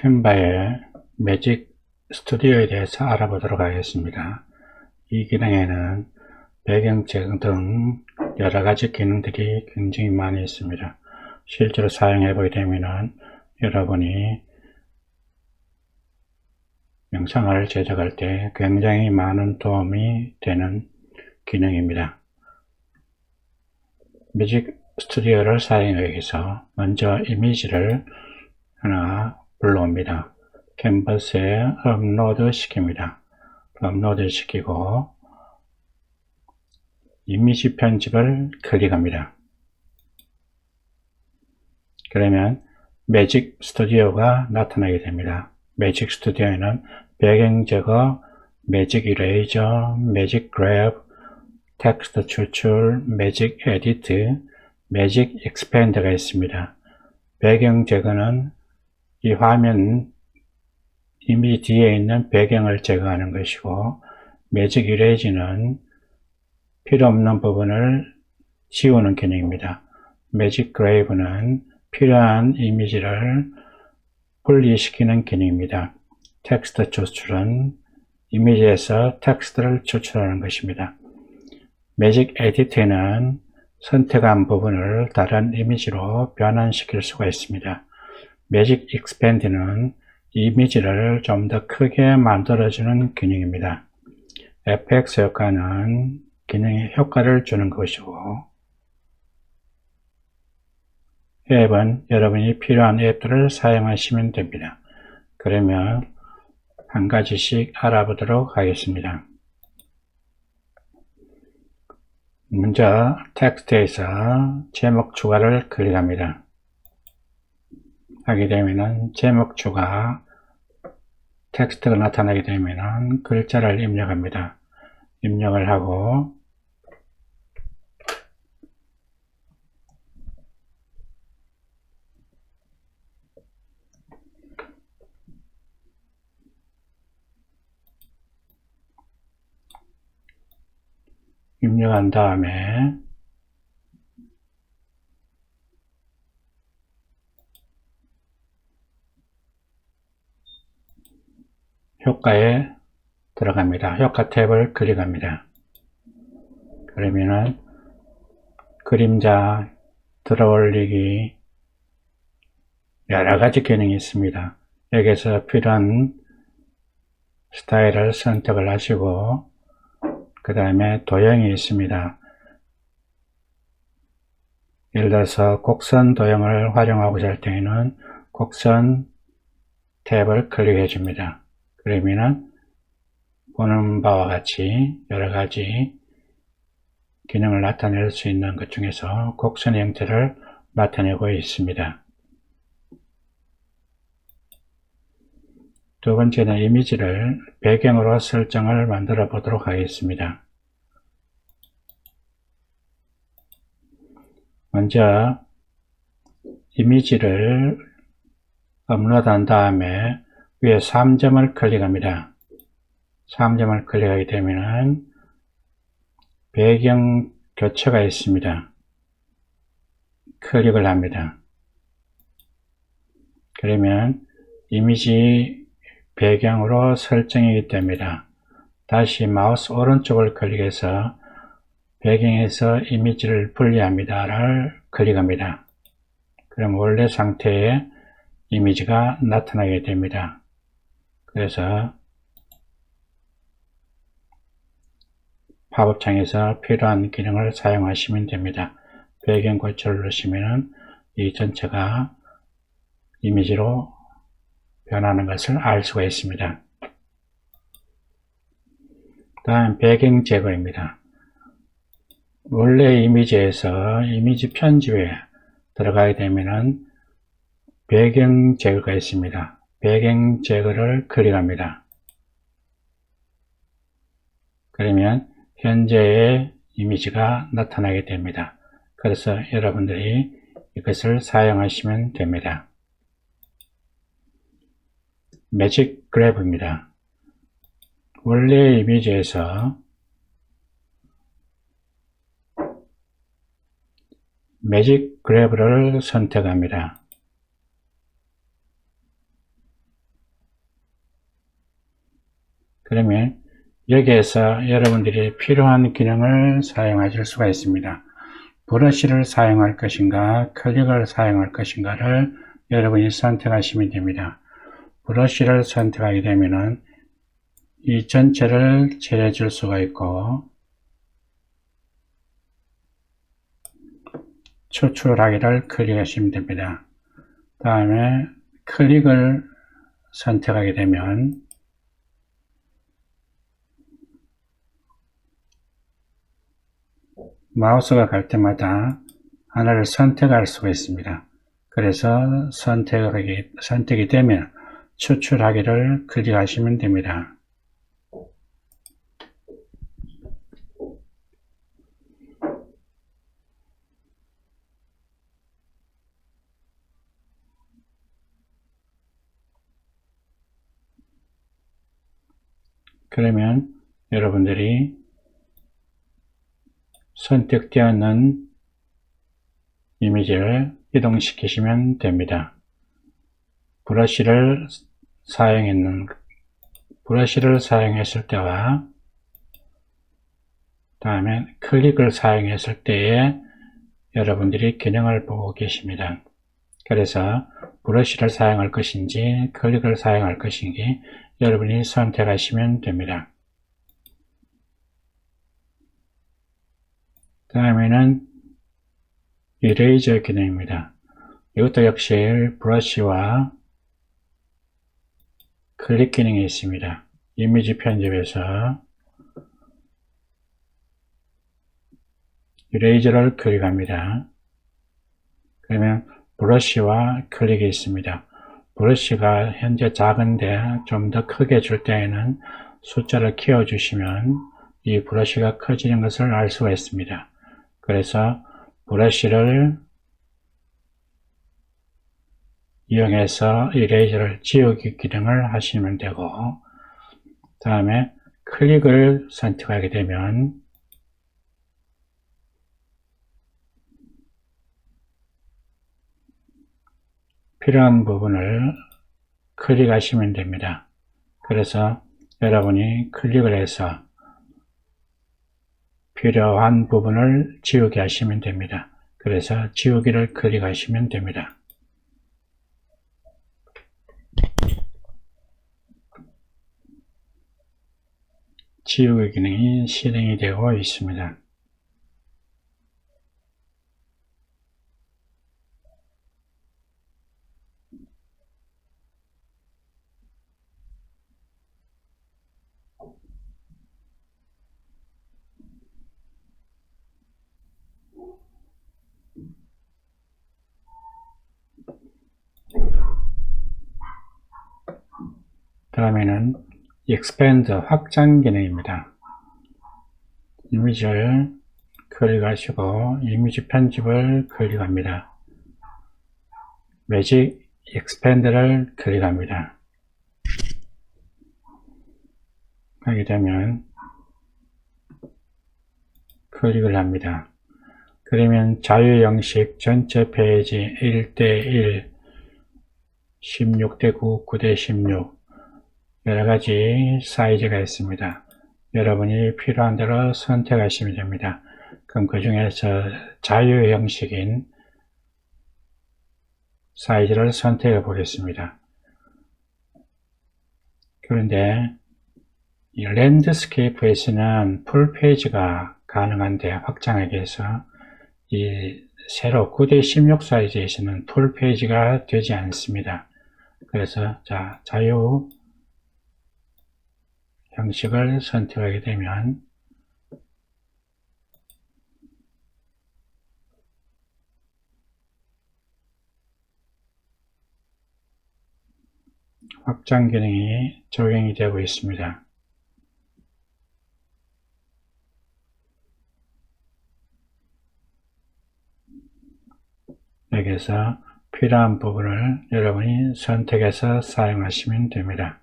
캔바의 매직 스튜디오에 대해서 알아보도록 하겠습니다. 이 기능에는 배경 제거 등 여러가지 기능들이 굉장히 많이 있습니다. 실제로 사용해 보게 되면 여러분이 영상을 제작할 때 굉장히 많은 도움이 되는 기능입니다. 매직 스튜디오를 사용하기 위해서 먼저 이미지를 하나 불러옵니다. 캔버스에 업로드 시킵니다. 업로드 시키고 이미지 편집을 클릭합니다. 그러면 매직 스튜디오가 나타나게 됩니다. 매직 스튜디오에는 배경 제거, 매직 이레이저, 매직 그래프, 텍스트 추출, 매직 에디트, 매직 익스펜드가 있습니다. 배경 제거는 이 화면 이미지 뒤에 있는 배경을 제거하는 것이고, 매직 이레이즈는 필요 없는 부분을 지우는 기능입니다. 매직 그레이브는 필요한 이미지를 분리시키는 기능입니다. 텍스트 추출은 이미지에서 텍스트를 추출하는 것입니다. 매직 에디트는 선택한 부분을 다른 이미지로 변환시킬 수가 있습니다. 매직 익스펜드는 이미지를 좀 더 크게 만들어주는 기능입니다. FX 효과는 기능에 효과를 주는 것이고, 앱은 여러분이 필요한 앱들을 사용하시면 됩니다. 그러면 한 가지씩 알아보도록 하겠습니다. 먼저 텍스트에서 제목 추가를 클릭합니다. 하게 되면 제목 추가 텍스트가 나타나게 되면 글자를 입력합니다. 입력을 하고 입력한 다음에 효과에 들어갑니다. 효과 탭을 클릭합니다. 그러면은 그림자 들어올리기 여러가지 기능이 있습니다. 여기서 필요한 스타일을 선택을 하시고 그 다음에 도형이 있습니다. 예를 들어서 곡선 도형을 활용하고자 할 때에는 곡선 탭을 클릭해 줍니다. 그러면은 보는 바와 같이 여러가지 기능을 나타낼 수 있는 것 중에서 곡선 형태를 나타내고 있습니다. 두 번째는 이미지를 배경으로 설정을 만들어 보도록 하겠습니다. 먼저 이미지를 업로드한 다음에 위에 3점을 클릭합니다. 3점을 클릭하게 되면 배경 교체가 있습니다. 클릭을 합니다. 그러면 이미지 배경으로 설정이 됩니다. 다시 마우스 오른쪽을 클릭해서 배경에서 이미지를 분리합니다를 클릭합니다. 그럼 원래 상태의 이미지가 나타나게 됩니다. 그래서 팝업창에서 필요한 기능을 사용하시면 됩니다. 배경 고치를 누르시면 이 전체가 이미지로 변하는 것을 알 수가 있습니다. 다음 배경 제거입니다. 원래 이미지에서 이미지 편집에 들어가게 되면 배경 제거가 있습니다. 배경 제거를 클릭합니다. 그러면 현재의 이미지가 나타나게 됩니다. 그래서 여러분들이 이것을 사용하시면 됩니다. 매직 그래프입니다. 원래 이미지에서 매직 그래프를 선택합니다. 그러면 여기에서 여러분들이 필요한 기능을 사용하실 수가 있습니다. 브러쉬를 사용할 것인가 클릭을 사용할 것인가를 여러분이 선택하시면 됩니다. 브러쉬를 선택하게 되면은 이 전체를 칠해줄 수가 있고 추출하기를 클릭하시면 됩니다. 다음에 클릭을 선택하게 되면 마우스가 갈 때마다 하나를 선택할 수가 있습니다. 그래서 선택이 되면 추출하기를 클릭하시면 됩니다. 그러면 여러분들이 선택되었는 이미지를 이동시키시면 됩니다. 브러쉬를 사용했을 때와 다음에 클릭을 사용했을 때에 여러분들이 기능을 보고 계십니다. 그래서 브러쉬를 사용할 것인지 클릭을 사용할 것인지 여러분이 선택하시면 됩니다. 다음에는 이레이저 기능입니다. 이것도 역시 브러쉬와 클릭 기능이 있습니다. 이미지 편집에서 이레이저를 클릭합니다. 그러면 브러쉬와 클릭이 있습니다. 브러쉬가 현재 작은데 좀 더 크게 줄 때에는 숫자를 키워주시면 이 브러쉬가 커지는 것을 알 수가 있습니다. 그래서 브러쉬를 이용해서 이레이저를 지우기 기능을 하시면 되고 다음에 클릭을 선택하게 되면 필요한 부분을 클릭하시면 됩니다. 그래서 여러분이 클릭을 해서 필요한 부분을 지우게 하시면 됩니다. 그래서 지우기를 클릭하시면 됩니다. 지우기 기능이 실행이 되고 있습니다. 다음에는 expand 확장 기능입니다. 이미지를 클릭하시고 이미지 편집을 클릭합니다. 매직 expand를 클릭합니다. 하게 되면 클릭을 합니다. 그러면 자유 형식 전체 페이지 1대1 16대9 9대16 여러가지 사이즈가 있습니다. 여러분이 필요한 대로 선택하시면 됩니다. 그럼 그 중에서 자유 형식인 사이즈를 선택해 보겠습니다. 그런데 이 랜드스케이프에서는 풀페이지가 가능한데 확장하기 위해서 이 세로 9대16 사이즈에서는 풀페이지가 되지 않습니다. 그래서 자유 형식을 선택하게 되면 확장 기능이 적용이 되고 있습니다. 여기서 필요한 부분을 여러분이 선택해서 사용하시면 됩니다.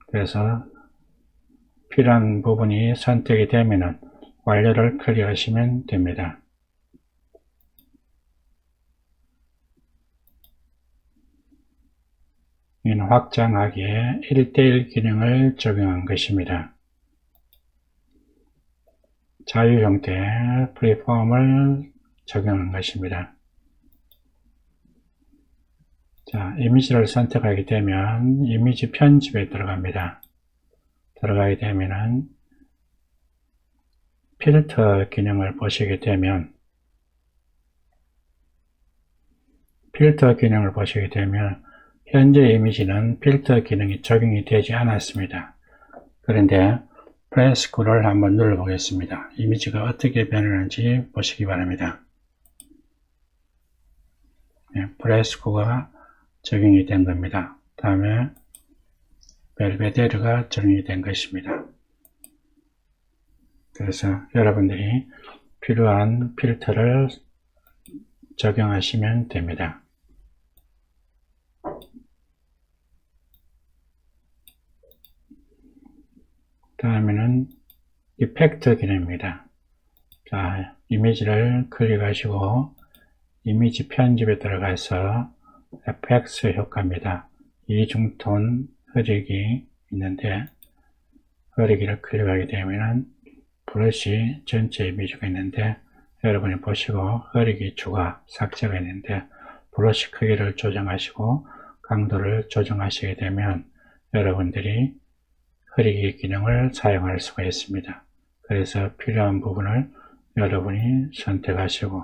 그래서 필요한 부분이 선택이 되면 완료를 클릭하시면 됩니다. 이는 확장하기에 1:1 기능을 적용한 것입니다. 자유 형태 프리폼을 적용한 것입니다. 자, 이미지를 선택하게 되면 이미지 편집에 들어갑니다. 들어가게 되면은 필터 기능을 보시게 되면 현재 이미지는 필터 기능이 적용이 되지 않았습니다. 그런데 플러스 9를 한번 눌러 보겠습니다. 이미지가 어떻게 변하는지 보시기 바랍니다. 네, 플러스 9가 적용이 된 겁니다. 다음에 벨베데르가 적용이 된 것입니다. 그래서 여러분들이 필요한 필터를 적용하시면 됩니다. 다음에는 이펙트 기능입니다. 자, 이미지를 클릭하시고 이미지 편집에 들어가서 FX 효과입니다. 이중톤 흐리기 있는데 흐리기를 클릭하게 되면 브러쉬 전체 이미지가 있는데 여러분이 보시고 흐리기 추가 삭제가 있는데 브러쉬 크기를 조정하시고 강도를 조정하시게 되면 여러분들이 흐리기 기능을 사용할 수가 있습니다. 그래서 필요한 부분을 여러분이 선택하시고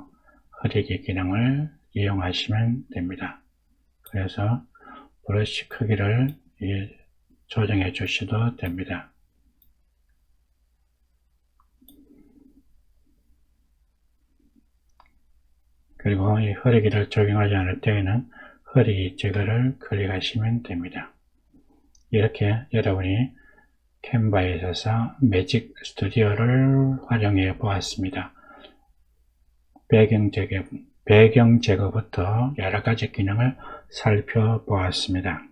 흐리기 기능을 이용하시면 됩니다. 그래서 브러쉬 크기를 조정해 주셔도 됩니다. 그리고 이 흐리기를 적용하지 않을 때에는 흐리기 제거를 클릭하시면 됩니다. 이렇게 여러분이 캔바에 있어서 매직 스튜디오를 활용해 보았습니다. 배경 제거부터 여러 가지 기능을 살펴보았습니다.